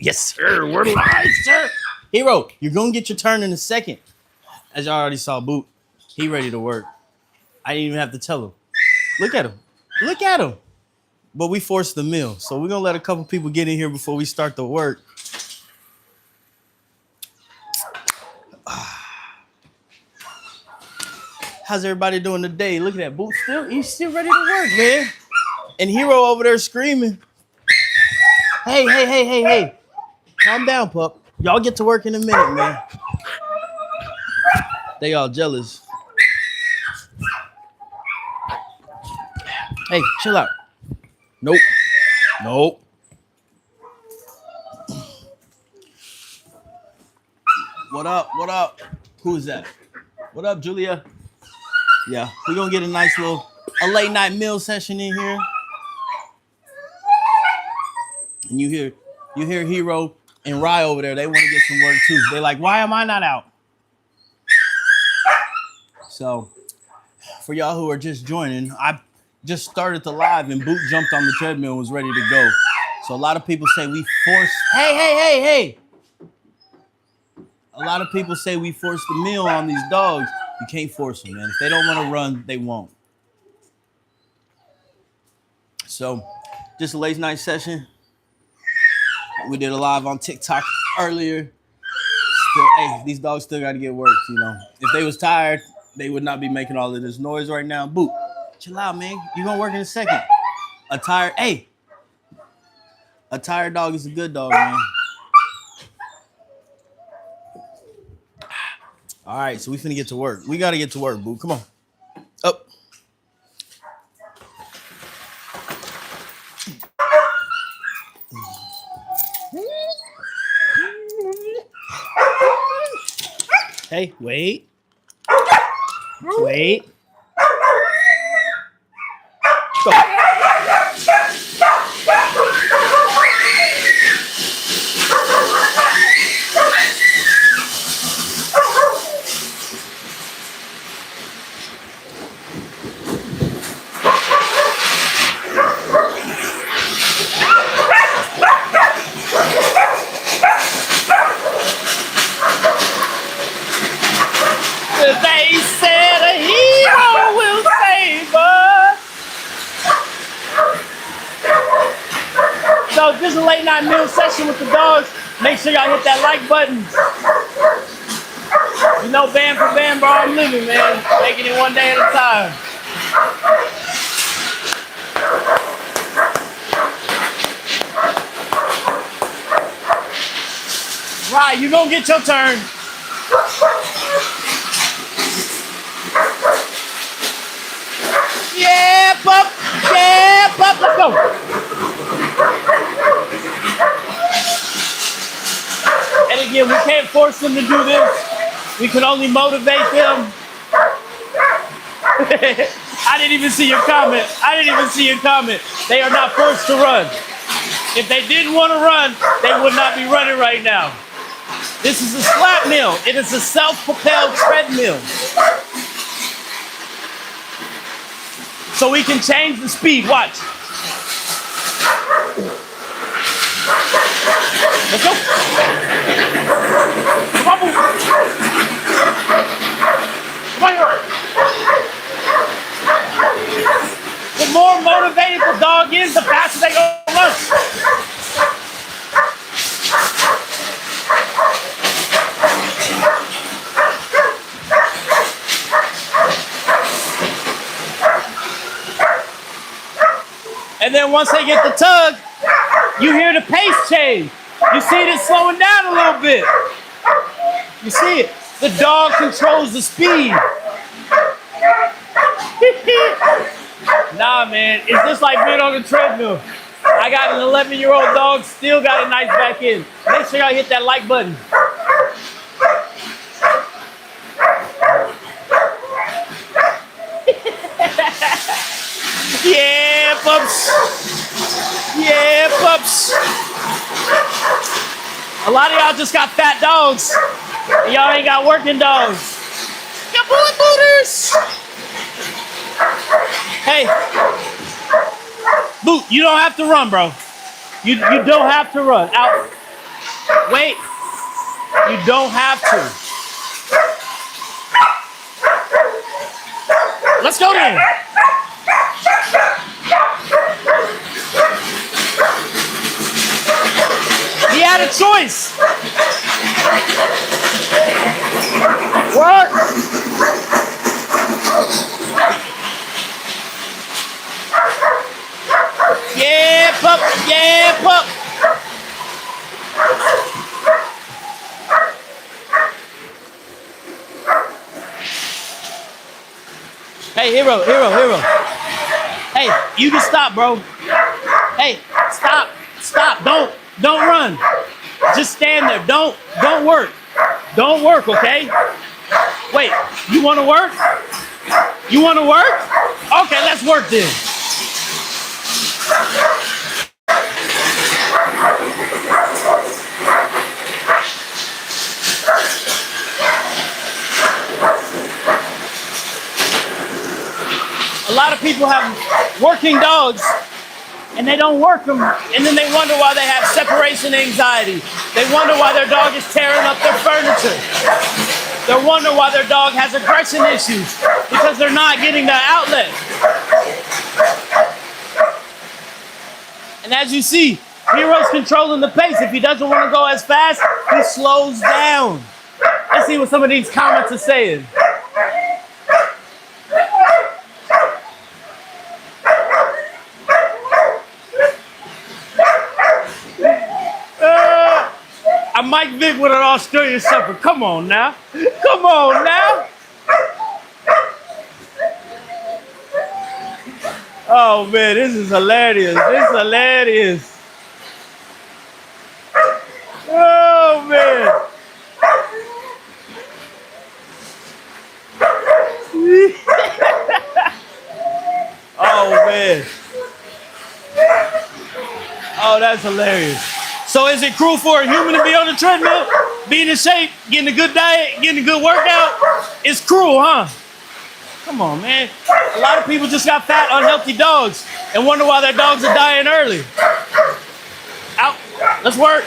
Yes, sir. We're live, sir. Hero, you're gonna get your turn in a second. As y'all already saw, Boot, he ready to work. I didn't even have to tell him. Look at him. Look at him. But we forced the meal, so we're gonna let a couple people get in here before we start the work. How's everybody doing today? Look at that, Boot. He's still ready to work, man. And Hero over there screaming. Hey. Calm down, pup. Y'all get to work in a minute, man. They all jealous. Hey, chill out. Nope. What up? Who's that? What up, Julia? Yeah, we're gonna get a late night meal session in here. And you hear Hero and Rye over there, they want to get some work too. They're like, why am I not out? So, for y'all who are just joining, I just started the live and Boot jumped on the treadmill and was ready to go. So a lot of people say we force. Hey! A lot of people say we force the meal on these dogs. You can't force them, man. If they don't want to run, they won't. So, just a late night session. We did a live on TikTok earlier. Hey, these dogs still got to get worked, you know. If they was tired, they would not be making all of this noise right now. Boot, chill out, man. You're going to work in a second. A tired dog is a good dog, man. All right, so we finna get to work. We got to get to work, Boot. Come on. Up. Hey, wait. Go. They said a hero will save us. So this is a late night meal session with the dogs. Make sure y'all hit that like button. You know, band for band, bro, I'm living, man. Making it one day at a time. Right, you gonna get your turn. Yeah, pup, let's go. And again, we can't force them to do this. We can only motivate them. I didn't even see your comment. They are not forced to run. If they didn't want to run, they would not be running right now. This is a slap mill. It is a self-propelled treadmill. So we can change the speed. Watch. Let's go. Come on, move. Come on, here. The more motivated the dog is, the faster they go run. And then once they get the tug, you hear the pace change. You see it slowing down a little bit. You see it. The dog controls the speed. Nah, man, it's just like being on a treadmill. I got an 11-year-old dog, still got a nice back end. Make sure y'all hit that like button. Yeah, pups. A lot of y'all just got fat dogs. And y'all ain't got working dogs. Got bullet booters. Hey, Boot, you don't have to run, bro. You don't have to run. Out. Wait. You don't have to. Let's go then. He had a choice. Work. Yeah, pup. Yeah, pup. Hey, hero. Hey, you can stop, bro. Hey, stop. Don't run. Just stand there. Don't work. Don't work, okay? Wait, you want to work? You want to work? Okay, let's work then. A lot of people have working dogs and they don't work them, and then they wonder why they have separation anxiety. They wonder why their dog is tearing up their furniture. They wonder why their dog has aggression issues, because they're not getting the outlet. And as you see, Hero's controlling the pace. If he doesn't want to go as fast, he slows down. Let's see what some of these comments are saying. I'm Mike Vick with an Australian Shepherd. Come on now. Come on now. Oh man, this is hilarious. This is hilarious. Oh man. Oh man. Oh, that's hilarious. So is it cruel for a human to be on the treadmill, being in shape, getting a good diet, getting a good workout? It's cruel, huh? Come on, man. A lot of people just got fat, unhealthy dogs and wonder why their dogs are dying early. Out. Let's work.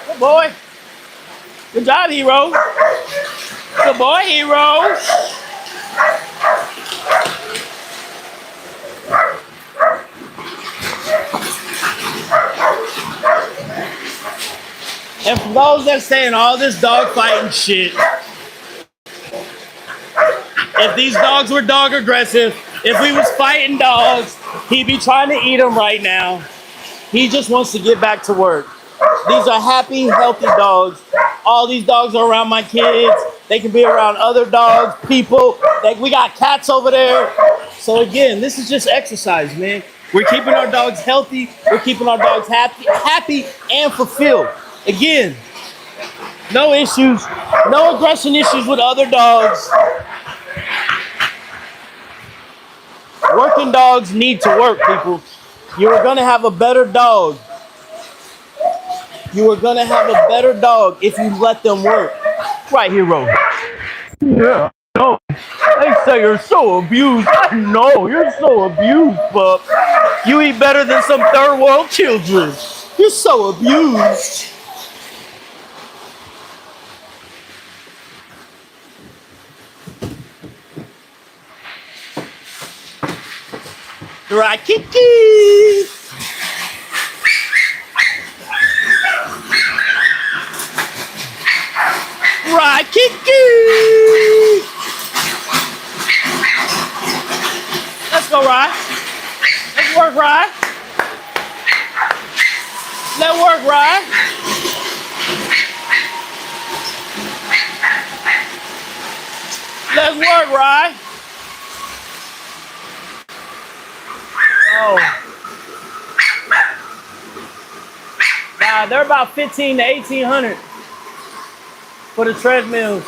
Good boy. Good job, Hero. Good boy, Hero. And for those that saying all this dog fighting shit, if these dogs were dog aggressive, if we was fighting dogs, he'd be trying to eat them right now. He just wants to get back to work. These are happy, healthy dogs. All these dogs are around my kids. They can be around other dogs, people. We got cats over there. So again, this is just exercise, man. We're keeping our dogs healthy. We're keeping our dogs happy and fulfilled. Again, no issues, no aggression issues with other dogs. Working dogs need to work, people. You are gonna have a better dog. You are gonna have a better dog if you let them work. Right, Hero. Yeah, no. They say you're so abused. I know, you're so abused, pup. You eat better than some third world children. You're so abused. Right, Kiki. Right, Kiki. Let's go, Rye. Let's work, Rye. Let's work, Rye. Let's work, Rye. Oh. Nah, they're about 15 to 1800 for the treadmills.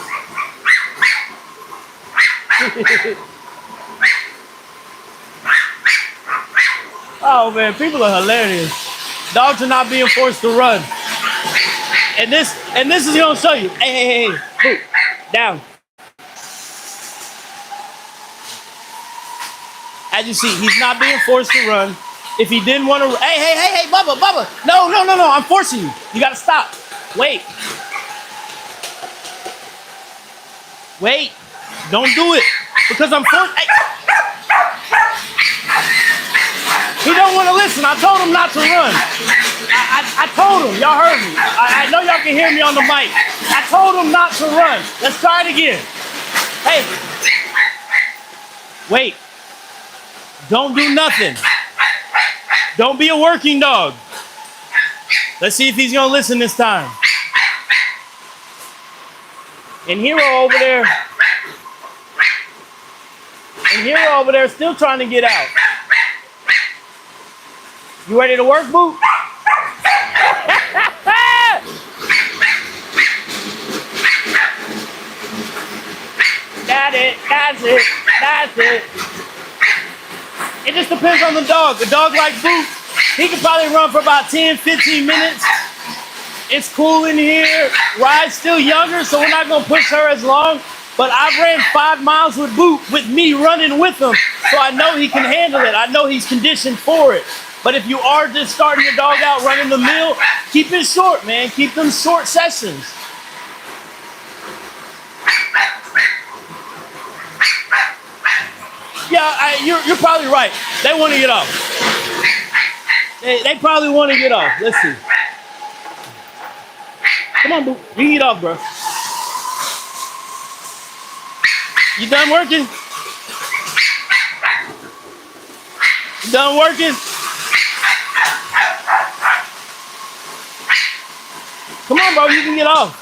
Oh man, people are hilarious. Dogs are not being forced to run. And this is gonna show you. Hey, down. As you see, he's not being forced to run. If he didn't want to, hey, Bubba, no, I'm forcing you. You gotta stop. Wait, don't do it because I'm forced. Hey. He don't want to listen. I told him not to run. I told him. Y'all heard me. I know y'all can hear me on the mic. I told him not to run. Let's try it again. Hey, wait. Don't do nothing. Don't be a working dog. Let's see if he's going to listen this time. And Hero over there still trying to get out. You ready to work, Boo? That's it. It just depends on the dog. A dog like Boo, he can probably run for about 10, 15 minutes. It's cool in here. Rye's still younger, so we're not going to push her as long. But I ran 5 miles with Boo, with me running with him, so I know he can handle it. I know he's conditioned for it. But if you are just starting your dog out running the mill, keep it short, man. Keep them short sessions. Yeah, you're probably right. They want to get off. They probably want to get off. Let's see. Come on, Boo. You can get off, bro. You done working? You done working? Come on, bro. You can get off.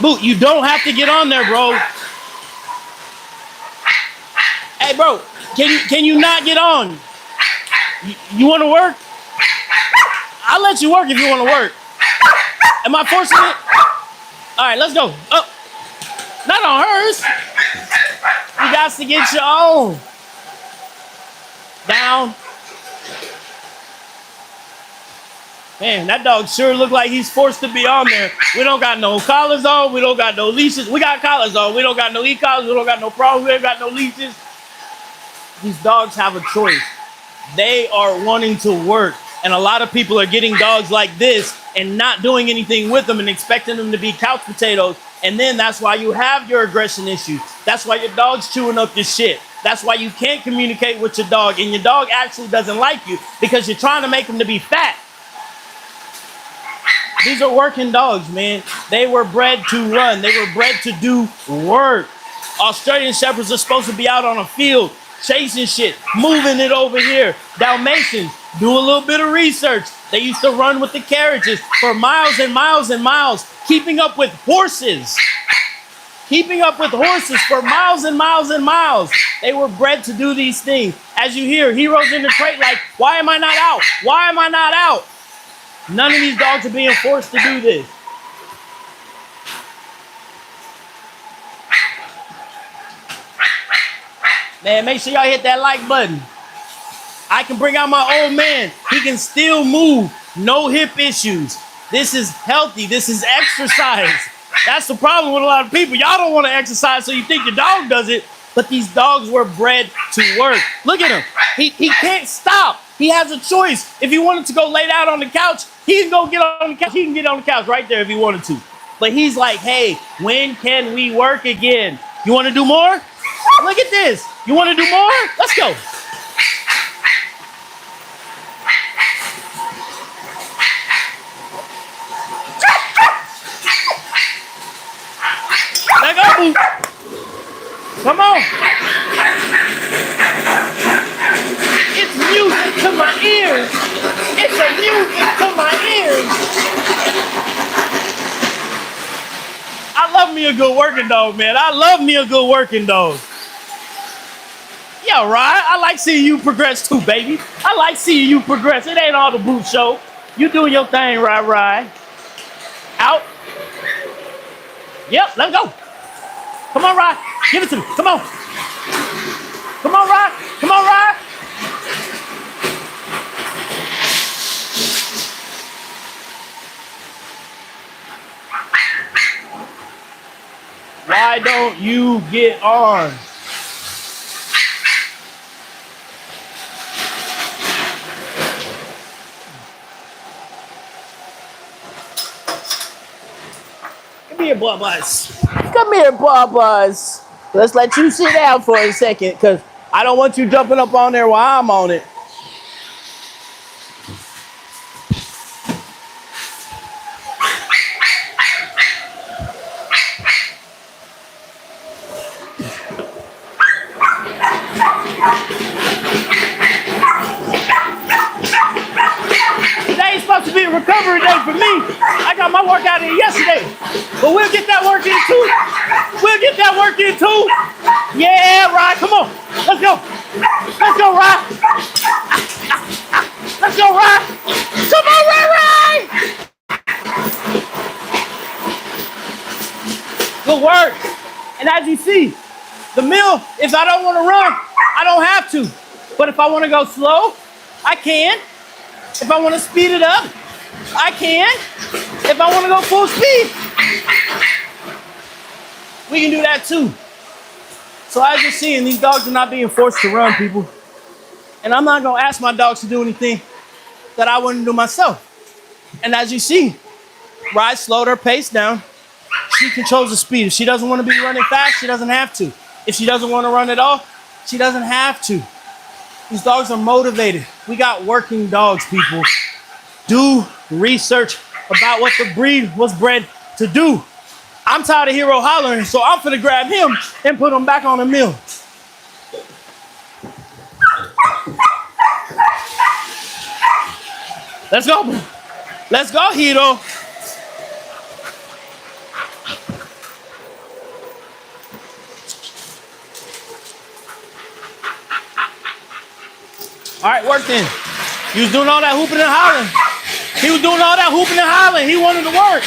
Boo, you don't have to get on there, bro. Hey, bro, can you not get on? You want to work? I'll let you work if you want to work. Am I forcing it? All right, let's go. Oh, not on hers. You got to get your own. Down. Man, that dog sure look like he's forced to be on there. We don't got no collars on. We don't got no leashes. We got collars on. We don't got no e-collars. We don't got no problems. We ain't got no leashes. These dogs have a choice. They are wanting to work. And a lot of people are getting dogs like this and not doing anything with them and expecting them to be couch potatoes. And then that's why you have your aggression issues. That's why your dog's chewing up your shit. That's why you can't communicate with your dog. And your dog actually doesn't like you because you're trying to make him to be fat. These are working dogs, man. They were bred to run. They were bred to do work. Australian Shepherds are supposed to be out on a field, chasing shit, moving it over here. Dalmatians, do a little bit of research. They used to run with the carriages for miles and miles and miles, keeping up with horses. Keeping up with horses for miles and miles and miles. They were bred to do these things. As you hear, Hero's in the crate like, why am I not out? Why am I not out? None of these dogs are being forced to do this. Man, make sure y'all hit that like button. I can bring out my old man. He can still move. No hip issues. This is healthy. This is exercise. That's the problem with a lot of people. Y'all don't want to exercise, so you think your dog does it. But these dogs were bred to work. Look at him. He can't stop. He has a choice. If he wanted to go lay down on the couch, he can go get on the couch. He can get on the couch right there if he wanted to. But he's like, hey, when can we work again? You want to do more? Look at this. You want to do more? Let's go. Let go, Boo. Come on. It's music to my ears. It's a music to my ears. I love me a good working dog, man. I love me a good working dog. Yeah, right. I like seeing you progress too, baby. I like seeing you progress. It ain't all the boot show. You doing your thing, right. Out. Yep, let's go. Come on, Rye. Give it to me. Come on. Come on, Rye. Come on, Rye. Why don't you get on? Come here, Bubba's. Come here, Bubba's. Let's let you sit down for a second, because I don't want you jumping up on there while I'm on it. Today's supposed to be a recovery day for me. I got my workout in yesterday, but we'll get that work in too. We'll get that work in too. Yeah, Rod, come on. Let's go. Let's go, Rod. Let's go, Rod. Come on, Rod. Good work. And as you see, the mill, if I don't want to run, I don't have to. But if I want to go slow, I can. If I want to speed it up, I can. If I want to go full speed, we can do that too. So as you're seeing, these dogs are not being forced to run, people. And I'm not going to ask my dogs to do anything that I wouldn't do myself. And as you see, Ride slowed her pace down. She controls the speed. If she doesn't want to be running fast, she doesn't have to. If she doesn't want to run at all, she doesn't have to. These dogs are motivated. We got working dogs, people. Do research about what the breed was bred to do. I'm tired of Hero hollering, so I'm finna grab him and put him back on the mill. Let's go. Let's go, Hero. All right, work then. He was doing all that hooping and hollering. He was doing all that hooping and hollering. He wanted to work.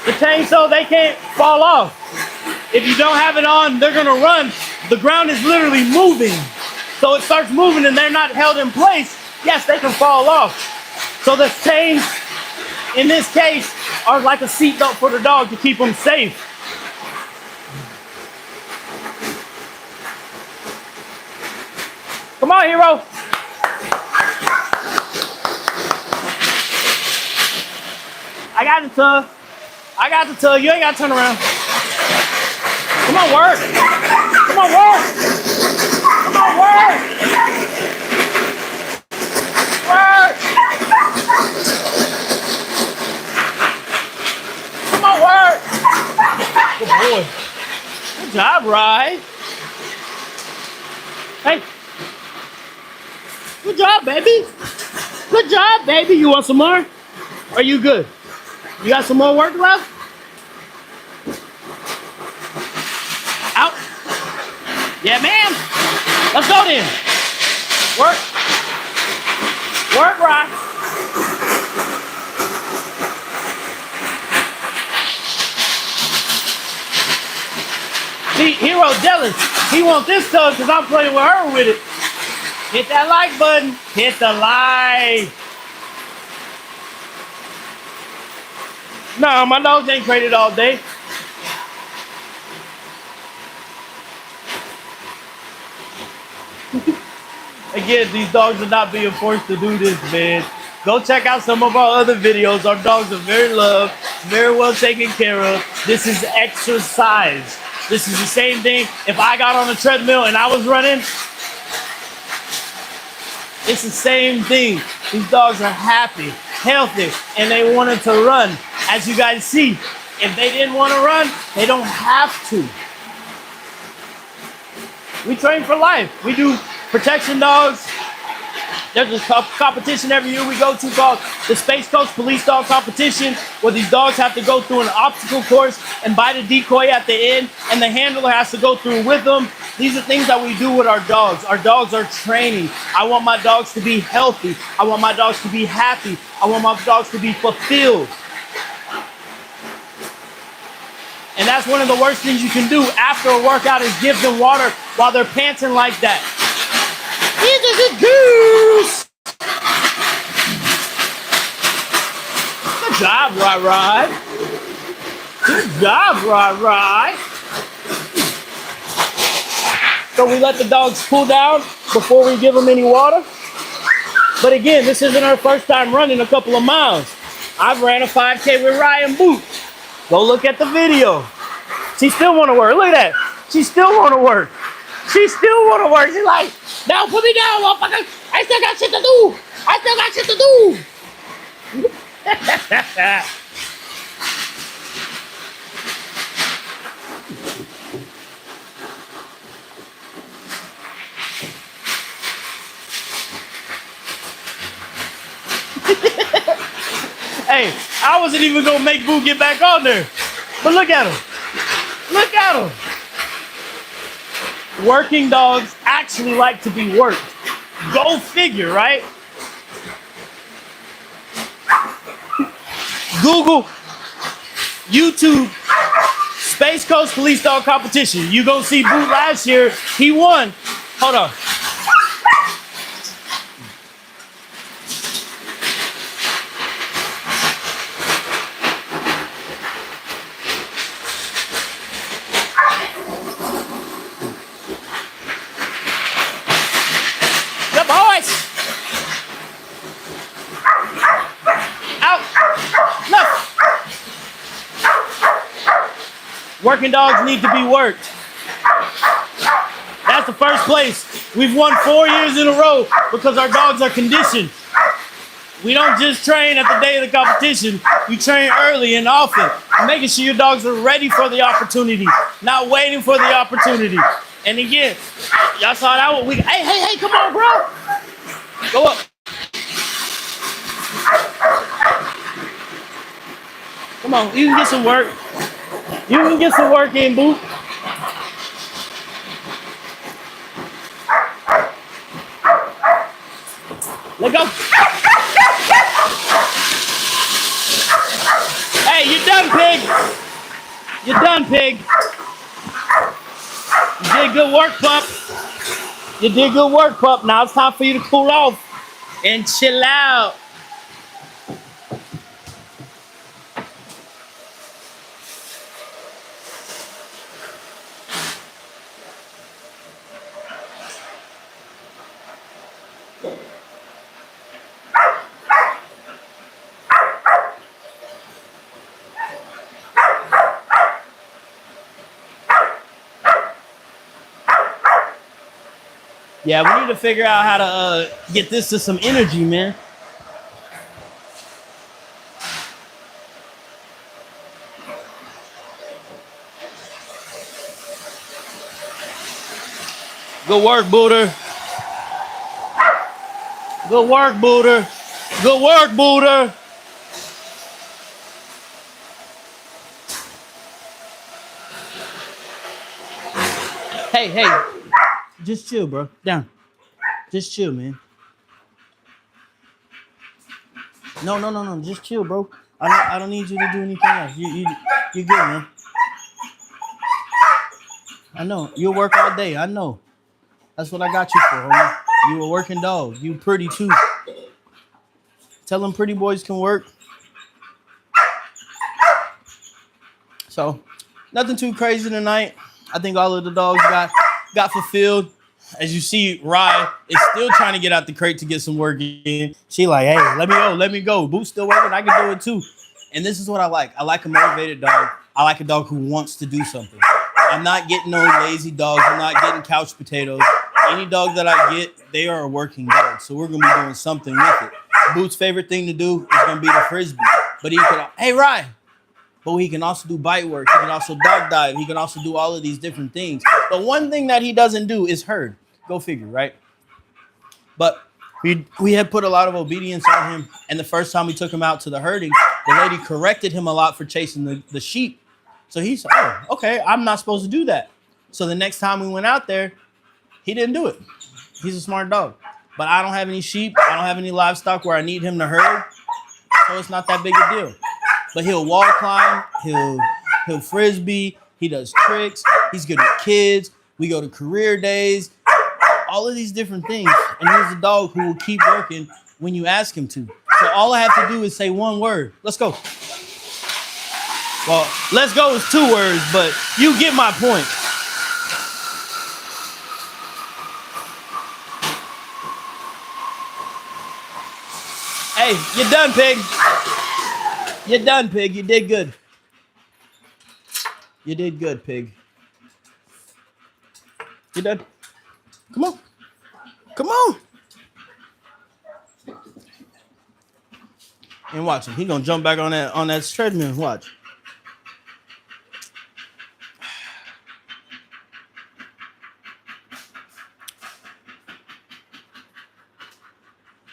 The chainsaw, they can't fall off. If you don't have it on, they're gonna run. The ground is literally moving. So it starts moving and they're not held in place. Yes, they can fall off. So the chains, in this case, are like a seatbelt for the dog to keep them safe. Come on, Hero. I got the tug. I got the tug. You ain't got to turn around. Come on, work. Come on, work. Come on, work. Work. Come on, work. Good boy. Good job, Rye. Hey. Good job, baby. Good job, baby. You want some more? Are you good? You got some more work left? Out. Yeah, ma'am. Let's go then. Work. Work, Rock. See, Hero's jealous. He wants this tug because I'm playing with her with it. Hit that like button. Hit the like. No, my dogs ain't crated all day. Again, these dogs are not being forced to do this, man. Go check out some of our other videos. Our dogs are very loved, very well taken care of. This is exercise. This is the same thing. If I got on a treadmill and I was running, it's the same thing. These dogs are happy, healthy, and they wanted to run. As you guys see, if they didn't want to run, they don't have to. We train for life. We do protection dogs. There's a competition every year we go to called the Space Coast Police Dog Competition, where these dogs have to go through an obstacle course and bite a decoy at the end, and the handler has to go through with them. These are things that we do with our dogs. Our dogs are training. I want my dogs to be healthy. I want my dogs to be happy. I want my dogs to be fulfilled. And that's one of the worst things you can do after a workout is give them water while they're panting like that. He's a good goose. Good job, Rye. Good job, Rye. So we let the dogs cool down before we give them any water. But again, this isn't our first time running a couple of miles. I've ran a 5K with Ryan Boot. Go look at the video. She still want to work. Look at that. She still want to work. She still want to work. She's like, now put me down, motherfucker. I still got shit to do. I still got shit to do. Hey, I wasn't even gonna make Boo get back on there. But look at him. Look at him. Working dogs actually like to be worked. Go figure, right? Google, YouTube, Space Coast Police Dog Competition. You gonna see Boot last year. He won. Hold on. The boys. Out. Look. Working dogs need to be worked. That's the first place. We've won 4 years in a row because our dogs are conditioned. We don't just train at the day of the competition. We train early and often, making sure your dogs are ready for the opportunity, not waiting for the opportunity. And again, y'all saw that one. Hey, come on, bro. Go up. Come on, you can get some work. You can get some work in, Boo. Let go. Hey, you're done, pig. You're done, pig. You did good work, pup. You did good work, pup. Now it's time for you to cool off and chill out. Yeah, we need to figure out how to get this to some energy, man. Good work, Booter. Good work, Booter. Good work, Booter. Hey. Just chill, bro. Down. Just chill, man. No. Just chill, bro. I don't need you to do anything else. You're good, man. I know. You'll work all day. I know. That's what I got you for, homie. You a working dog. You pretty too. Tell them pretty boys can work. So, nothing too crazy tonight. I think all of the dogs got fulfilled. As you see, Rye is still trying to get out the crate to get some work in. She like, hey, let me go. Boot's still working. I can do it too. And this is what I like. I like a motivated dog. I like a dog who wants to do something. I'm not getting no lazy dogs. I'm not getting couch potatoes. Any dog that I get, they are a working dog. So we're going to be doing something with it. Boot's favorite thing to do is going to be the Frisbee. But he can, hey, Rye. But he can also do bite work. He can also dog dive. He can also do all of these different things. The one thing that he doesn't do is herd. Go figure, right? But we had put a lot of obedience on him. And the first time we took him out to the herding, the lady corrected him a lot for chasing the sheep. So he said, oh, okay, I'm not supposed to do that. So the next time we went out there, he didn't do it. He's a smart dog. But I don't have any sheep. I don't have any livestock where I need him to herd. So it's not that big a deal. But he'll wall climb. He'll Frisbee. He does tricks. He's good with kids. We go to career days. All of these different things. And he's a dog who will keep working when you ask him to. So all I have to do is say one word. Let's go. Well, let's go is 2 words, but you get my point. Hey, you're done, pig. You're done, pig. You did good. You did good, pig. You done? Come on. Come on. And watch him. He gonna jump back on that treadmill. Watch.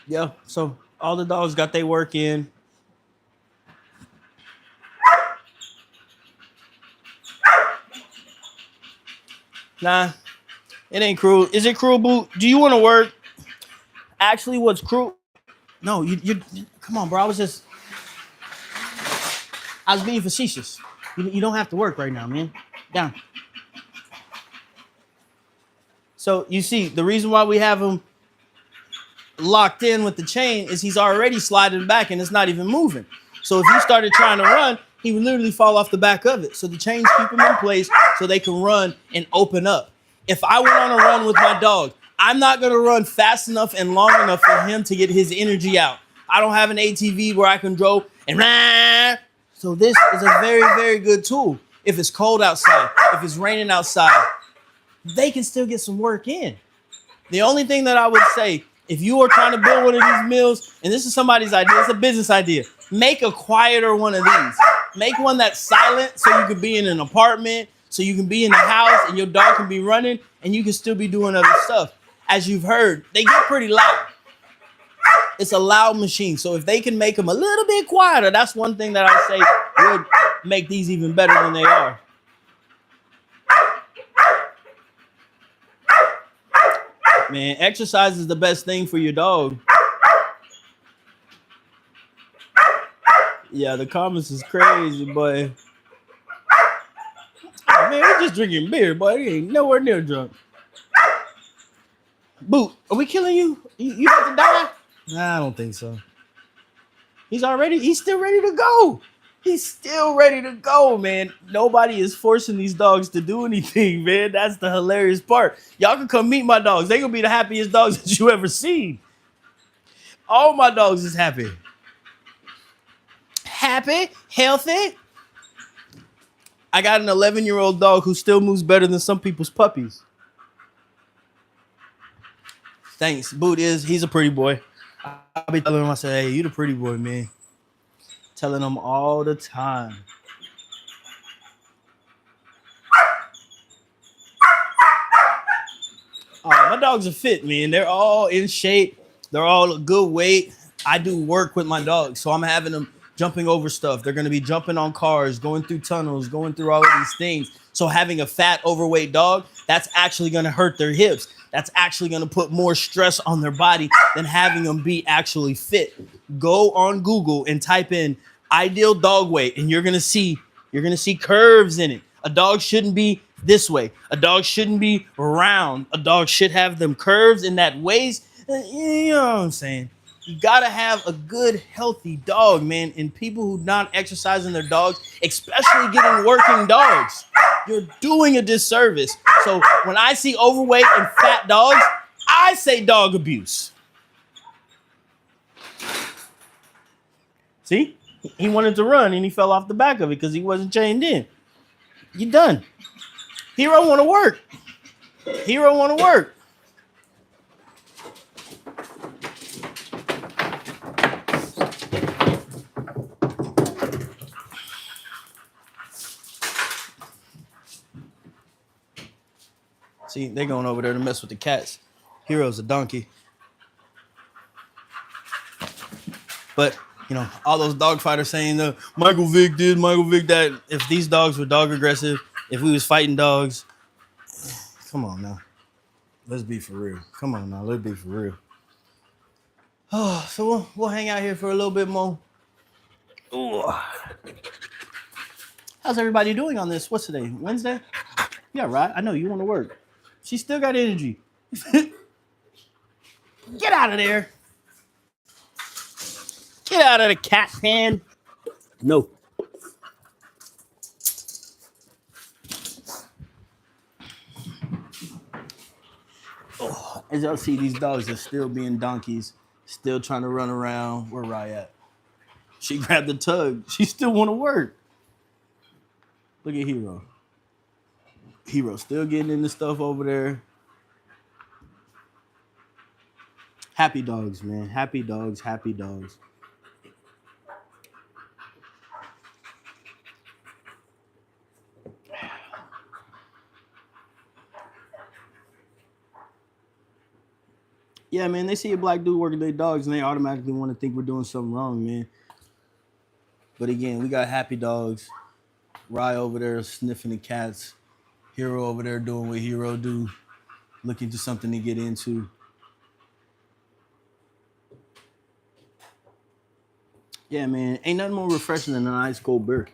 Yeah. So all the dogs got their work in. Nah, it ain't cruel. Is it cruel, Boo? Do you want to work? Actually, what's cruel? No, you come on, bro. I was being facetious. You don't have to work right now, man. Down. So you see, the reason why we have him locked in with the chain is he's already sliding back and it's not even moving. So if you started trying to run, he would literally fall off the back of it. So the chains keep him in place so they can run and open up. If I went on a run with my dog, I'm not going to run fast enough and long enough for him to get his energy out. I don't have an ATV where I can go and rah. So this is a very, very good tool. If it's cold outside, if it's raining outside, they can still get some work in. The only thing that I would say, if you are trying to build one of these mills, and this is somebody's idea, it's a business idea, make a quieter one of these. Make one that's silent so you can be in an apartment, so you can be in the house and your dog can be running and you can still be doing other stuff. As you've heard, they get pretty loud. It's a loud machine. So if they can make them a little bit quieter, that's one thing that I say would make these even better than they are. Man, exercise is the best thing for your dog. Yeah, the comments is crazy, boy. Oh, man, we're just drinking beer, boy. He ain't nowhere near drunk. Boo, are we killing you? You about to die? Nah, I don't think so. He's still ready to go. He's still ready to go, man. Nobody is forcing these dogs to do anything, man. That's the hilarious part. Y'all can come meet my dogs. They gonna be the happiest dogs that you ever seen. All my dogs is happy. Happy, healthy. I got an 11-year-old dog who still moves better than some people's puppies. Thanks. Boot he's a pretty boy. I'll be telling him, I say, hey, you the pretty boy, man. Telling him all the time. Oh, my dogs are fit, man. They're all in shape. They're all a good weight. I do work with my dogs, so I'm having them jumping over stuff. They're going to be jumping on cars, going through tunnels, going through all of these things. So having a fat, overweight dog, that's actually going to hurt their hips. That's actually going to put more stress on their body than having them be actually fit. Go on Google and type in ideal dog weight, and you're going to see curves in it. A dog shouldn't be this way. A dog shouldn't be round. A dog should have them curves in that waist. You know what I'm saying? You got to have a good, healthy dog, man. And people who not exercising their dogs, especially getting working dogs, you're doing a disservice. So when I see overweight and fat dogs, I say dog abuse. See? He wanted to run and he fell off the back of it because he wasn't chained in. You done. Hero want to work. Hero want to work. See, they're going over there to mess with the cats. Hero's a donkey. But, you know, all those dog fighters saying Michael Vick did, Michael Vick that. If these dogs were dog aggressive, if we was fighting dogs, come on now. Let's be for real. Come on now, let's be for real. Oh, so we'll hang out here for a little bit more. Ooh. How's everybody doing on this? What's today? Wednesday? Yeah, right. I know you want to work. She still got energy. Get out of there. Get out of the cat's hand. No. Oh, as y'all see, these dogs are still being donkeys, still trying to run around. Where Rye at? She grabbed the tug. She still want to work. Look at Hero. Hero still getting into stuff over there. Happy dogs, man. Happy dogs. Happy dogs. Yeah, man, they see a black dude working their dogs and they automatically want to think we're doing something wrong, man. But again, we got happy dogs. Rye over there sniffing the cats. Hero over there doing what Hero do, looking for something to get into. Yeah, man, ain't nothing more refreshing than an ice cold beer.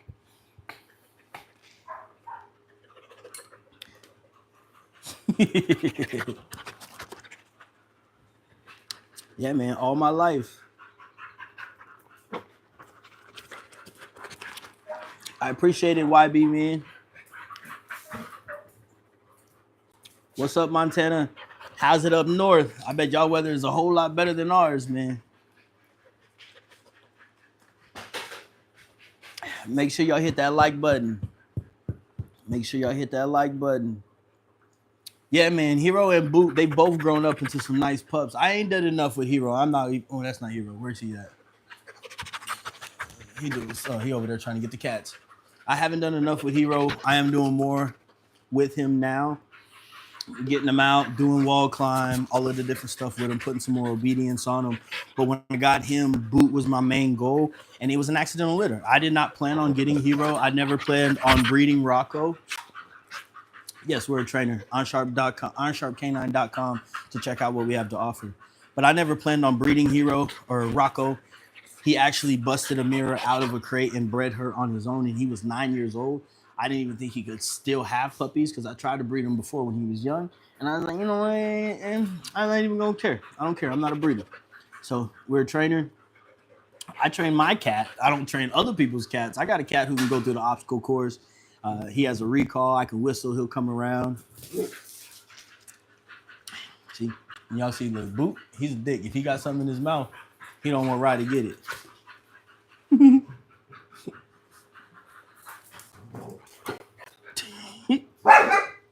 Yeah, man, all my life. I appreciate it, YB, man. What's up, Montana? How's it up north? I bet y'all weather is a whole lot better than ours, man. Make sure y'all hit that like button. Make sure y'all hit that like button. Yeah, man, Hero and Boot, they both grown up into some nice pups. I ain't done enough with Hero. I'm not. Oh, that's not Hero. Where's he at? He over there trying to get the cats. I haven't done enough with Hero. I am doing more with him now. Getting him out, doing wall climb, all of the different stuff with him, putting some more obedience on him. But when I got him, Boot was my main goal, and it was an accidental litter. I did not plan on getting Hero. I never planned on breeding Rocco. Yes, we're a trainer. OnSharpCanine.com to check out what we have to offer. But I never planned on breeding Hero or Rocco. He actually busted a mirror out of a crate and bred her on his own, and he was 9 years old. I didn't even think he could still have puppies because I tried to breed him before when he was young. And I was like, you know what? I'm not even going to care. I don't care. I'm not a breeder. So we're a trainer. I train my cat. I don't train other people's cats. I got a cat who can go through the obstacle course. He has a recall. I can whistle. He'll come around. See? Y'all see the Boot? He's a dick. If he got something in his mouth, he don't want Rye to get it.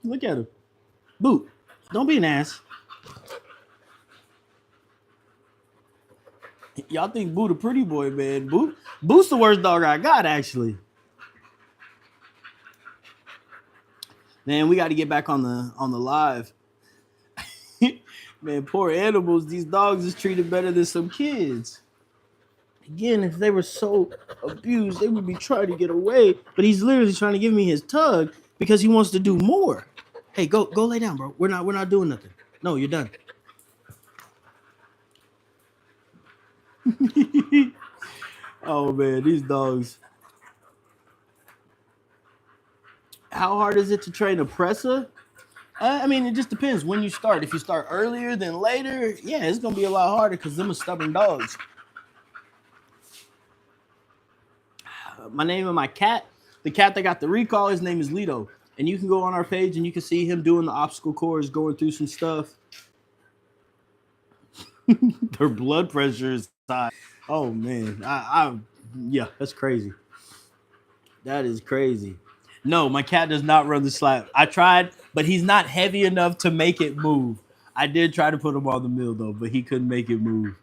Look at him. Boot, don't be an ass. Y'all think Boot a pretty boy, man. Boot's the worst dog I got, actually. Man, we got to get back on the live. Man, poor animals. These dogs is treated better than some kids. Again, if they were so abused, they would be trying to get away. But he's literally trying to give me his tug because he wants to do more. Hey, go lay down, bro. We're not doing nothing. No, you're done. Oh man, these dogs. How hard is it to train a presser? I mean, it just depends when you start. If you start earlier than later, yeah, it's gonna be a lot harder because them are stubborn dogs. My name of my cat, the cat that got the recall, his name is Lito. And you can go on our page and you can see him doing the obstacle course, going through some stuff. Their blood pressure is high. Oh man, yeah, that's crazy. That is crazy. No, my cat does not run the slab. I tried, but he's not heavy enough to make it move. I did try to put him on the mill though, but he couldn't make it move.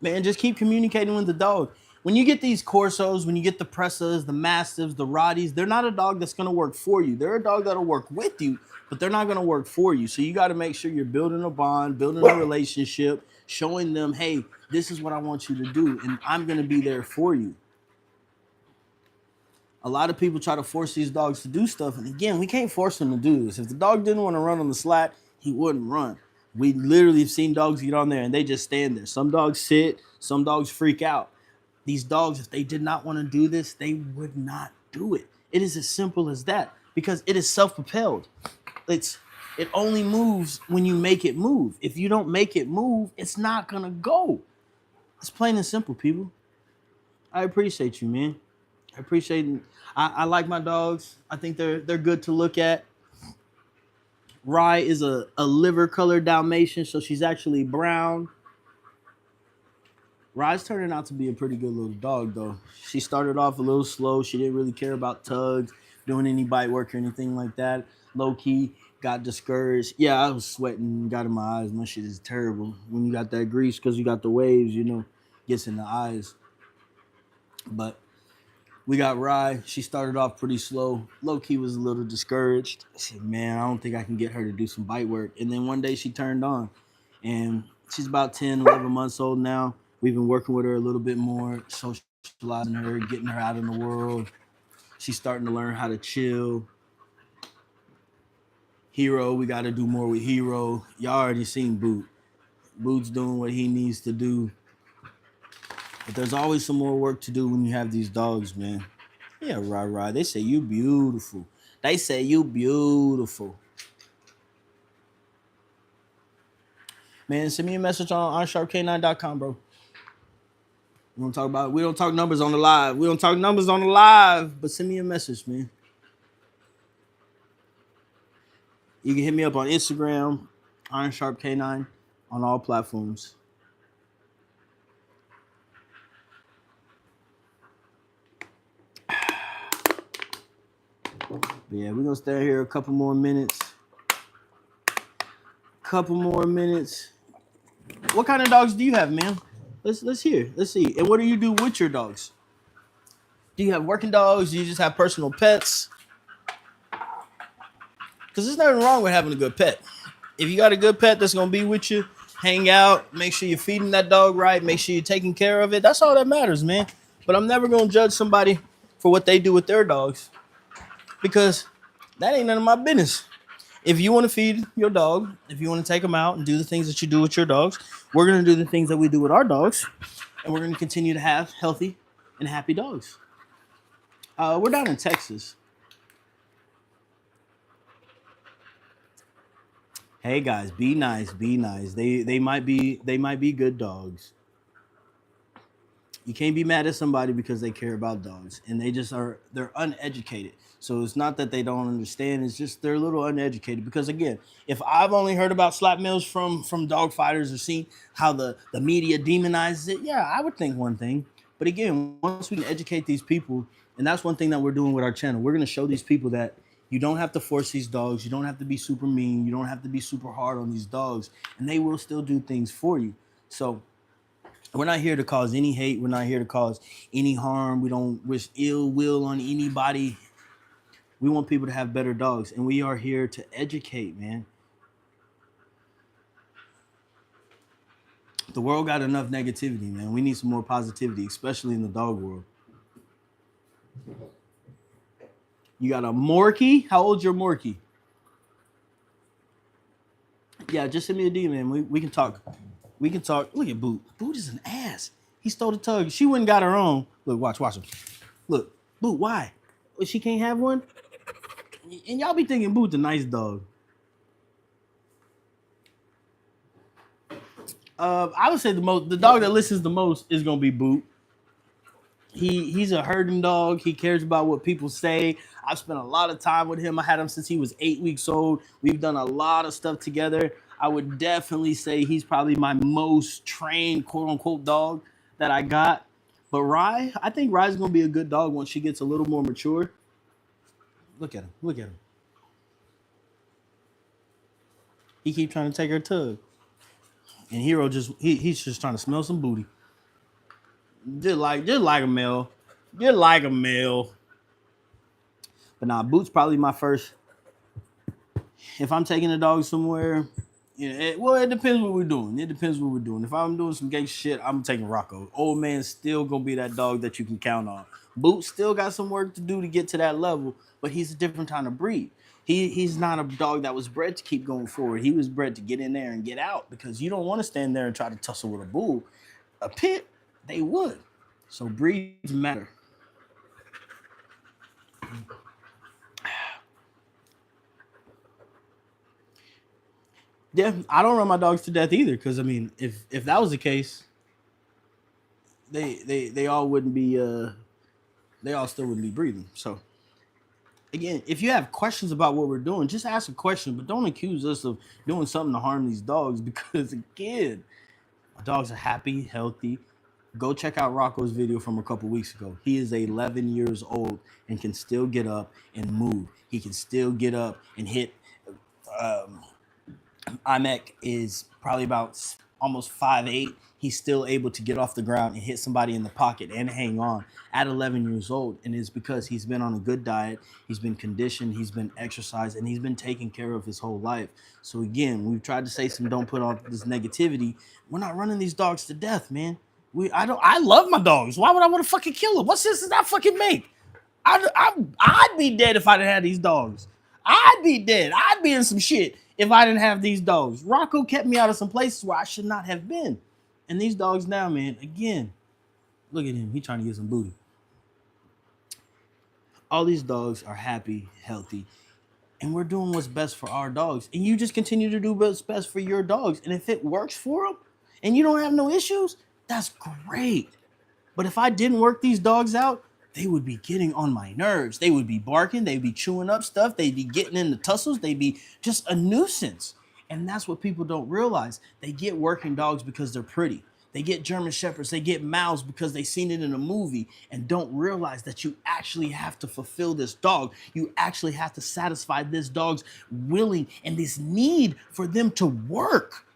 Man, just keep communicating with the dog. When you get these Corsos, when you get the Pressas, the Mastiffs, the Rotties, they're not a dog that's going to work for you. They're a dog that'll work with you, but they're not going to work for you. So you got to make sure you're building a bond, building a relationship, showing them, hey, this is what I want you to do, and I'm going to be there for you. A lot of people try to force these dogs to do stuff, and again, we can't force them to do this. If the dog didn't want to run on the slat, he wouldn't run. We literally have seen dogs get on there and they just stand there. Some dogs sit, some dogs freak out. These dogs, if they did not want to do this, they would not do it. It is as simple as that because it is self-propelled. It only moves when you make it move. If you don't make it move, it's not gonna go. It's plain and simple, people. I appreciate you, man. I appreciate it. I like my dogs. I think they're good to look at. Rye is a liver colored Dalmatian, so she's actually brown. Rye's turning out to be a pretty good little dog, though. She started off a little slow. She didn't really care about tugs, doing any bite work or anything like that. Low key, got discouraged. Yeah, I was sweating, got in my eyes. My shit is terrible. When you got that grease, because you got the waves, gets in the eyes. But we got Rye. She started off pretty slow. Low key was a little discouraged. I said, man, I don't think I can get her to do some bite work. And then one day she turned on. And she's about 10, 11 months old now. We've been working with her a little bit more, socializing her, getting her out in the world. She's starting to learn how to chill. Hero, we got to do more with Hero. Y'all already seen Boot. Boot's doing what he needs to do. But there's always some more work to do when you have these dogs, man. Yeah, right. They say you beautiful. They say you beautiful. Man, send me a message on sharpk9.com, bro. We don't talk numbers on the live. We don't talk numbers on the live, but send me a message, man. You can hit me up on Instagram, IronSharpK9, on all platforms. But yeah, we're gonna stay here a couple more minutes. What kind of dogs do you have, man? Let's hear. Let's see. And what do you do with your dogs? Do you have working dogs? Do you just have personal pets? Because there's nothing wrong with having a good pet. If you got a good pet that's gonna be with you, hang out, make sure you're feeding that dog right, make sure you're taking care of it. That's all that matters, man. But I'm never gonna judge somebody for what they do with their dogs, because that ain't none of my business. If you want to feed your dog, if you want to take them out and do the things that you do with your dogs, we're going to do the things that we do with our dogs, and we're going to continue to have healthy and happy dogs. We're down in Texas. Hey guys, be nice, be nice. They might be good dogs. You can't be mad at somebody because they care about dogs, and they're uneducated. So it's not that they don't understand, it's just they're a little uneducated. Because again, if I've only heard about slap mills from dog fighters or seen how the media demonizes it, yeah, I would think one thing. But again, once we can educate these people, and that's one thing that we're doing with our channel, we're going to show these people that you don't have to force these dogs, you don't have to be super mean, you don't have to be super hard on these dogs, and they will still do things for you. So we're not here to cause any hate. We're not here to cause any harm. We don't wish ill will on anybody. We want people to have better dogs, and we are here to educate, man. The world got enough negativity, man. We need some more positivity, especially in the dog world. You got a Morkie? How old's your Morkie? Yeah, just send me a D, man. We can talk. We can talk. Look at Boot. Boot is an ass. He stole the tug. She wouldn't got her own. Look, watch him. Look, Boot, why? She can't have one? And y'all be thinking Boot's a nice dog. I would say the dog that listens the most is gonna be Boot. He's a herding dog. He cares about what people say. I've spent a lot of time with him. I had him since he was 8 weeks old. We've done a lot of stuff together. I would definitely say he's probably my most trained, quote unquote, dog that I got. But Rye, I think Rye's gonna be a good dog once she gets a little more mature. Look at him. He keep trying to take her tug. And Hero he's just trying to smell some booty. Just like a male. Just like a male. But nah, Boot's probably my first. If I'm taking a dog somewhere, it depends what we're doing. If I'm doing some gangster shit, I'm taking Rocco. Old man's still gonna be that dog that you can count on. Boot still got some work to do to get to that level, but he's a different kind of breed. He's not a dog that was bred to keep going forward. He was bred to get in there and get out, because you don't want to stand there and try to tussle with a bull. A pit, they would. So breeds matter. Yeah, I don't run my dogs to death either. Because I mean, if that was the case, they all wouldn't be they all still wouldn't be breathing. So again, if you have questions about what we're doing, just ask a question, but don't accuse us of doing something to harm these dogs because again, my dogs are happy, healthy. Go check out Rocco's video from a couple weeks ago. He is 11 years old and can still get up and move. He can still get up and hit. Um, Imek is probably about almost 5'8". He's still able to get off the ground and hit somebody in the pocket and hang on at 11 years old. And it's because he's been on a good diet, he's been conditioned, he's been exercised, and he's been taken care of his whole life. So again, we've tried to say some don't put on this negativity. We're not running these dogs to death, man. I love my dogs. Why would I want to fucking kill them? What sense does that fucking make? I'd be dead if I didn't have these dogs. I'd be dead. I'd be in some shit if I didn't have these dogs. Rocco kept me out of some places where I should not have been. And these dogs now, man, again, look at him. He trying to get some booty. All these dogs are happy, healthy, and we're doing what's best for our dogs. And you just continue to do what's best for your dogs. And if it works for them and you don't have no issues, that's great. But if I didn't work these dogs out, they would be getting on my nerves. They would be barking. They'd be chewing up stuff. They'd be getting in the tussles. They'd be just a nuisance. And that's what people don't realize. They get working dogs because they're pretty. They get German Shepherds. They get Mouse because they seen it in a movie and don't realize that you actually have to fulfill this dog. You actually have to satisfy this dog's willing and this need for them to work.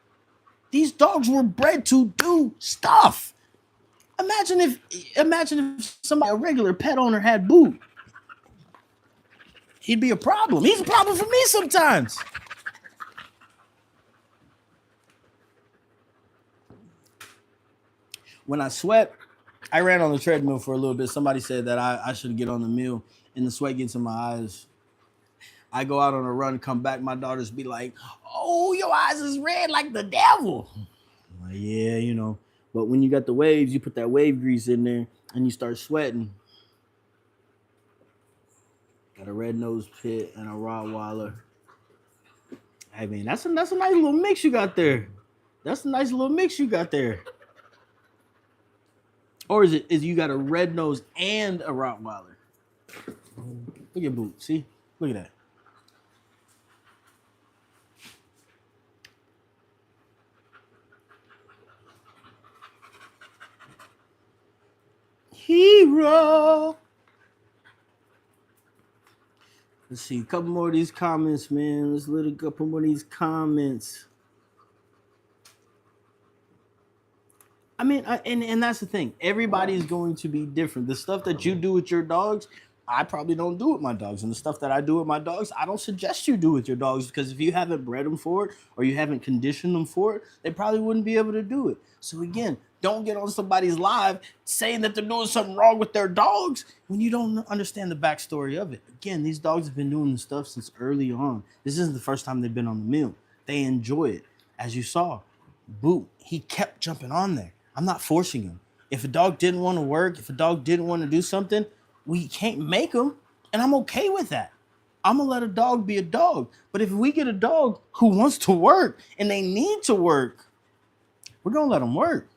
These dogs were bred to do stuff. Imagine if somebody, a regular pet owner, had Boot. He'd be a problem. He's a problem for me sometimes. When I sweat, I ran on the treadmill for a little bit. Somebody said that I should get on the mill, and the sweat gets in my eyes. I go out on a run, come back, my daughters be like, "Oh, your eyes is red like the devil." I'm like, yeah, you know. But when you got the waves, you put that wave grease in there and you start sweating. Got a red nose pit and a Rottweiler. I mean, that's a nice little mix you got there. That's a nice little mix you got there. Or is you got a red nose and a Rottweiler? Look at Boot. See? Look at that. Hero. Let's see, a couple more of these comments, man. Let's let a couple more of these comments. I mean, and that's the thing. Everybody's going to be different. The stuff that you do with your dogs, I probably don't do with my dogs. And the stuff that I do with my dogs, I don't suggest you do with your dogs because if you haven't bred them for it or you haven't conditioned them for it, they probably wouldn't be able to do it. So again, don't get on somebody's live saying that they're doing something wrong with their dogs when you don't understand the backstory of it. Again, these dogs have been doing this stuff since early on. This isn't the first time they've been on the mill. They enjoy it. As you saw, Boot, he kept jumping on there. I'm not forcing him. If a dog didn't want to work, if a dog didn't want to do something, we can't make him. And I'm okay with that. I'm going to let a dog be a dog. But if we get a dog who wants to work and they need to work, we're going to let them work.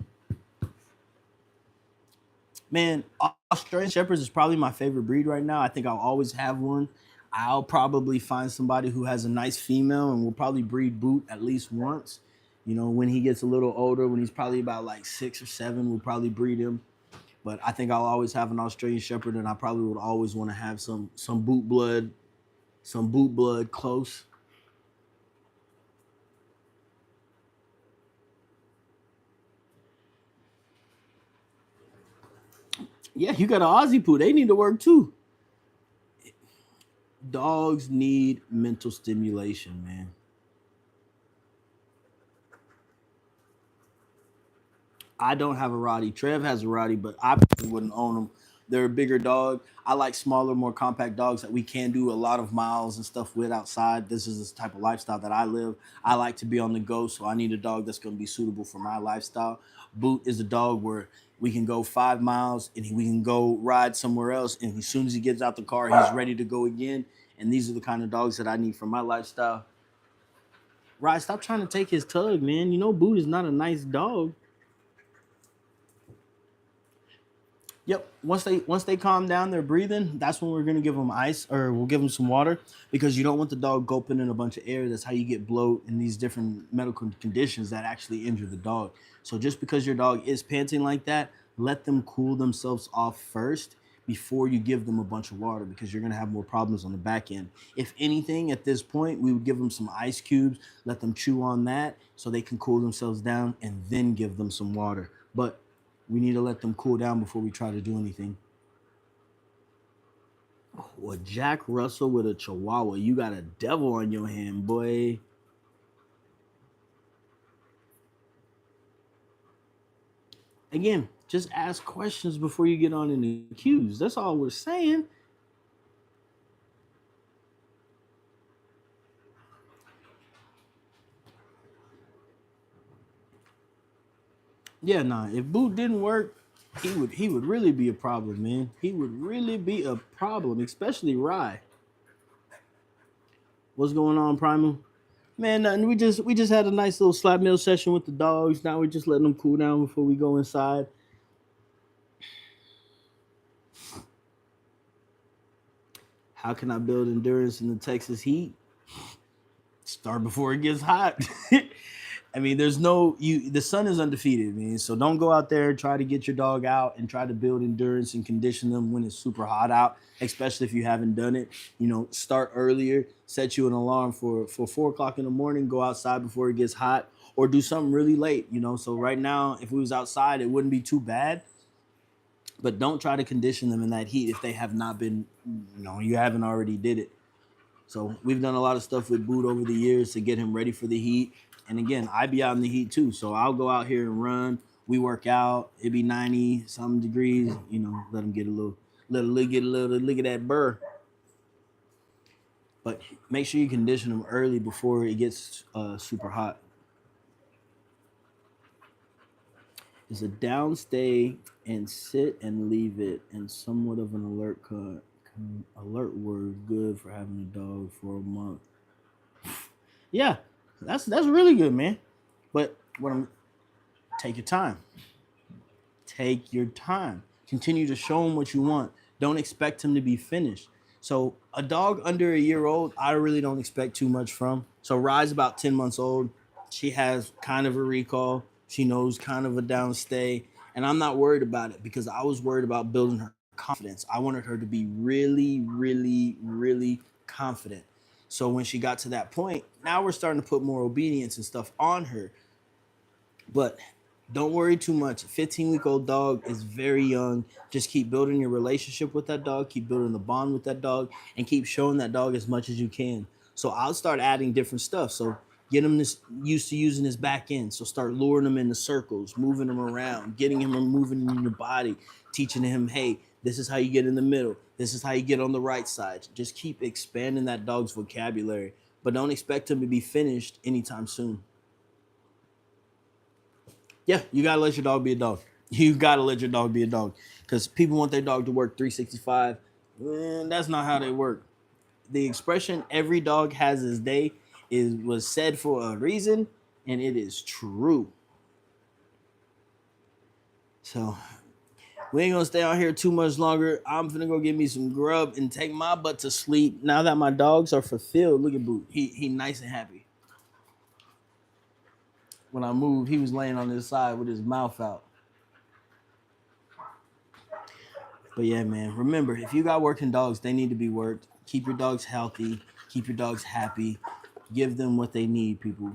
Man, Australian Shepherds is probably my favorite breed right now. I think I'll always have one. I'll probably find somebody who has a nice female and we'll probably breed Boot at least once. You know, when he gets a little older, when he's probably about like 6 or 7, we'll probably breed him. But I think I'll always have an Australian Shepherd, and I probably would always want to have some boot blood close. Yeah, you got an Aussie poo. They need to work too. Dogs need mental stimulation, man. I don't have a Roddy. Trev has a Roddy, but I probably wouldn't own them. They're a bigger dog. I like smaller, more compact dogs that we can do a lot of miles and stuff with outside. This is the type of lifestyle that I live. I like to be on the go, so I need a dog that's going to be suitable for my lifestyle. Boot is a dog where We can go 5 miles and we can go ride somewhere else. And as soon as he gets out the car, he's ready to go again. And these are the kind of dogs that I need for my lifestyle. Rye, stop trying to take his tug, man. You know, Boot is not a nice dog. Yep. Once they calm down, they're breathing. That's when we're gonna give them ice, or we'll give them some water, because you don't want the dog gulping in a bunch of air. That's how you get bloat and these different medical conditions that actually injure the dog. So just because your dog is panting like that, let them cool themselves off first before you give them a bunch of water, because you're gonna have more problems on the back end. If anything, at this point, we would give them some ice cubes, let them chew on that so they can cool themselves down, and then give them some water. But we need to let them cool down before we try to do anything. Oh, a Jack Russell with a Chihuahua. You got a devil on your hand, boy. Again, just ask questions before you get on in the queues. That's all we're saying. Yeah, nah. If Boot didn't work, he would really be a problem, man. He would really be a problem, especially Rye. What's going on, Primal? Man, nothing. We just had a nice little slap meal session with the dogs. Now we're just letting them cool down before we go inside. How can I build endurance in the Texas heat? Start before it gets hot. I mean, there's no you. The sun is undefeated, man. So don't go out there, try to get your dog out and try to build endurance and condition them when it's super hot out, especially if you haven't done it. You know, start earlier, set you an alarm for 4 o'clock in the morning, go outside before it gets hot, or do something really late, you know. So right now, if we was outside, it wouldn't be too bad. But don't try to condition them in that heat if they have not been, you haven't already did it. So we've done a lot of stuff with Boot over the years to get him ready for the heat. And again, I be out in the heat too. So I'll go out here and run. We work out. It be 90 some degrees. Let him get a little, get a little look at that burr. But make sure you condition them early before it gets super hot. Is a downstay and sit and leave it, and somewhat of an alert word good for having a dog for a month. Yeah, that's really good, man. But take your time. Take your time. Continue to show them what you want. Don't expect him to be finished. So a dog under a year old, I really don't expect too much from. So Rye's about 10 months old. She has kind of a recall. She knows kind of a downstay. And I'm not worried about it because I was worried about building her confidence. I wanted her to be really, really, really confident. So when she got to that point, now we're starting to put more obedience and stuff on her. But don't worry too much. A 15-week-old dog is very young. Just keep building your relationship with that dog, keep building the bond with that dog, and keep showing that dog as much as you can. So I'll start adding different stuff. So get him used to using his back end. So start luring him into circles, moving him around, getting him moving in your body, teaching him, hey, this is how you get in the middle. This is how you get on the right side. Just keep expanding that dog's vocabulary, but don't expect him to be finished anytime soon. Yeah, you gotta let your dog be a dog. You gotta let your dog be a dog, because people want their dog to work 365. That's not how they work. The expression "every dog has his day" was said for a reason, and it is true. So we ain't gonna stay out here too much longer. I'm gonna go get me some grub and take my butt to sleep. Now that my dogs are fulfilled, look at Boot. He nice and happy. When I moved, he was laying on his side with his mouth out. But yeah, man, remember, if you got working dogs, they need to be worked. Keep your dogs healthy. Keep your dogs happy. Give them what they need, people.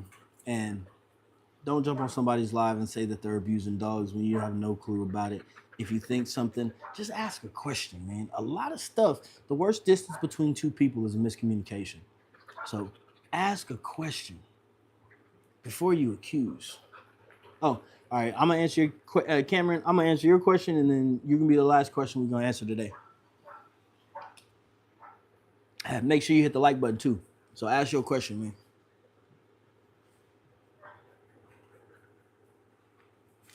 And don't jump on somebody's live and say that they're abusing dogs when you have no clue about it. If you think something, just ask a question, man. A lot of stuff, the worst distance between two people is a miscommunication. So ask a question before you accuse. Oh, all right. I'm gonna answer your Cameron. I'm gonna answer your question, and then you can be the last question we're gonna answer today. Make sure you hit the like button too. So ask your question, man.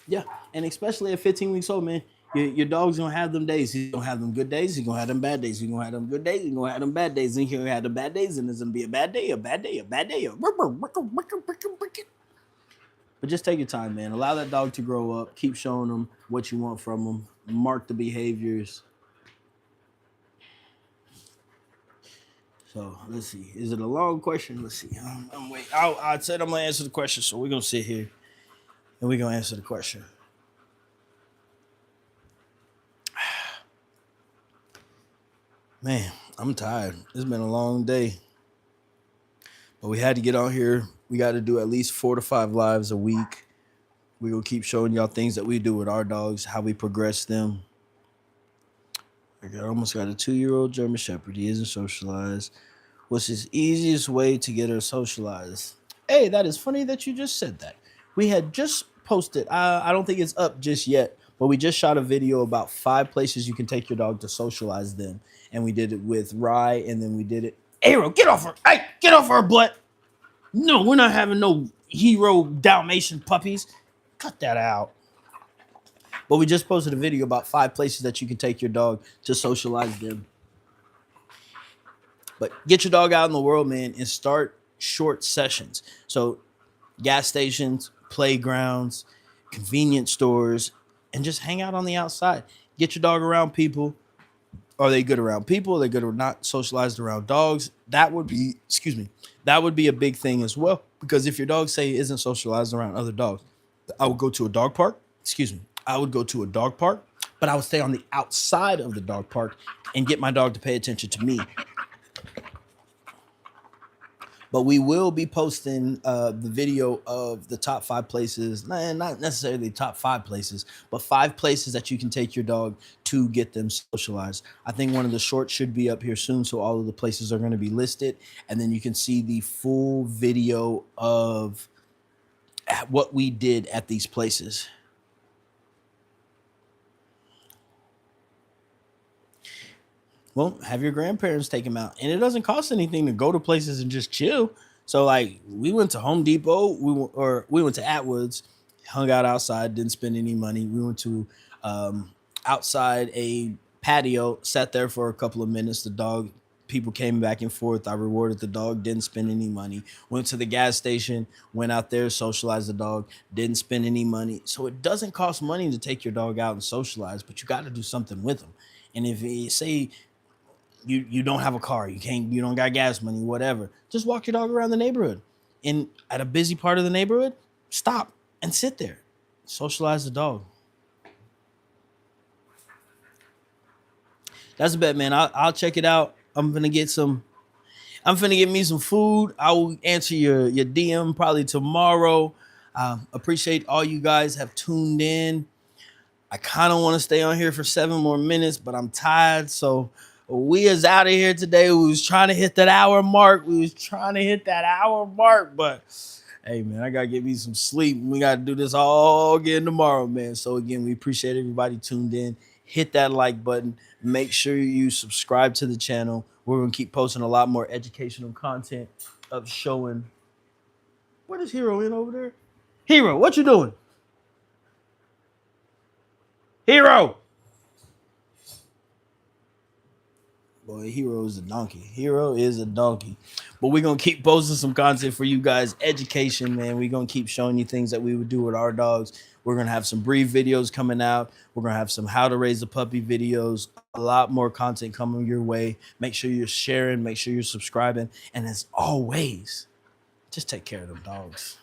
Yeah, and especially at 15 weeks old, man, your dog's gonna have them days. He's gonna have them good days. He's gonna have them bad days. He's gonna have them good days. He's gonna have them bad days. And he's gonna have the bad days, and it's gonna be a bad day, a bad day, a bad day. But just take your time, man. Allow that dog to grow up. Keep showing them what you want from them. Mark the behaviors. So let's see. Is it a long question? Let's see. I'm waiting. I said I'm gonna answer the question, so we're gonna sit here and we're gonna answer the question. Man, I'm tired. It's been a long day, but we had to get on here. We got to do at least 4 to 5 lives a week. We're gonna keep showing y'all things that we do with our dogs, how we progress them. I almost got a 2-year-old German Shepherd. He isn't socialized. What's his easiest way to get her socialized? Hey, that is funny that you just said that. We had just posted, I don't think it's up just yet, but we just shot a video about 5 places you can take your dog to socialize them. And we did it with Rye, and then we did it. Arrow, get off her. Hey, get off her butt. No, we're not having no hero Dalmatian puppies. Cut that out. But we just posted a video about 5 places that you can take your dog to socialize them. But get your dog out in the world, man, and start short sessions. So gas stations, playgrounds, convenience stores, and just hang out on the outside. Get your dog around people. Are they good around people? Are they good or not socialized around dogs? That would be, that would be a big thing as well. Because if your dog, say, isn't socialized around other dogs, I would go to a dog park. I would go to a dog park, but I would stay on the outside of the dog park and get my dog to pay attention to me. But we will be posting the video of the top 5 places, not necessarily top 5 places, but 5 places that you can take your dog to get them socialized. I think one of the shorts should be up here soon, so all of the places are going to be listed, and then you can see the full video of what we did at these places. Well, have your grandparents take them out, and it doesn't cost anything to go to places and just chill. So, like, we went to Home Depot, we went to Atwoods, hung out outside, didn't spend any money. We went to outside a patio, sat there for a couple of minutes. The dog, people came back and forth. I rewarded the dog, didn't spend any money. Went to the gas station, went out there, socialized the dog, didn't spend any money. So it doesn't cost money to take your dog out and socialize, but you got to do something with them. And if you say you don't have a car, you don't got gas money, whatever, just walk your dog around the neighborhood. And at a busy part of the neighborhood, stop and sit there, socialize the dog. That's a bet, man. I'll check it out. I'm gonna get me some food. I will answer your DM probably tomorrow. Appreciate all you guys have tuned in. I kind of want to stay on here for 7 more minutes, but I'm tired. So we is out of here today. We was trying to hit that hour mark. But hey, man, I got to get me some sleep. We got to do this all again tomorrow, man. So again, we appreciate everybody tuned in. Hit that like button. Make sure you subscribe to the channel. We're going to keep posting a lot more educational content of showing. What is Hero in over there? Hero, what you doing? Hero! Boy, Hero is a donkey. But we're going to keep posting some content for you guys. Education, man. We're going to keep showing you things that we would do with our dogs. We're going to have some breed videos coming out. We're going to have some how to raise a puppy videos. A lot more content coming your way. Make sure you're sharing. Make sure you're subscribing. And as always, just take care of them dogs.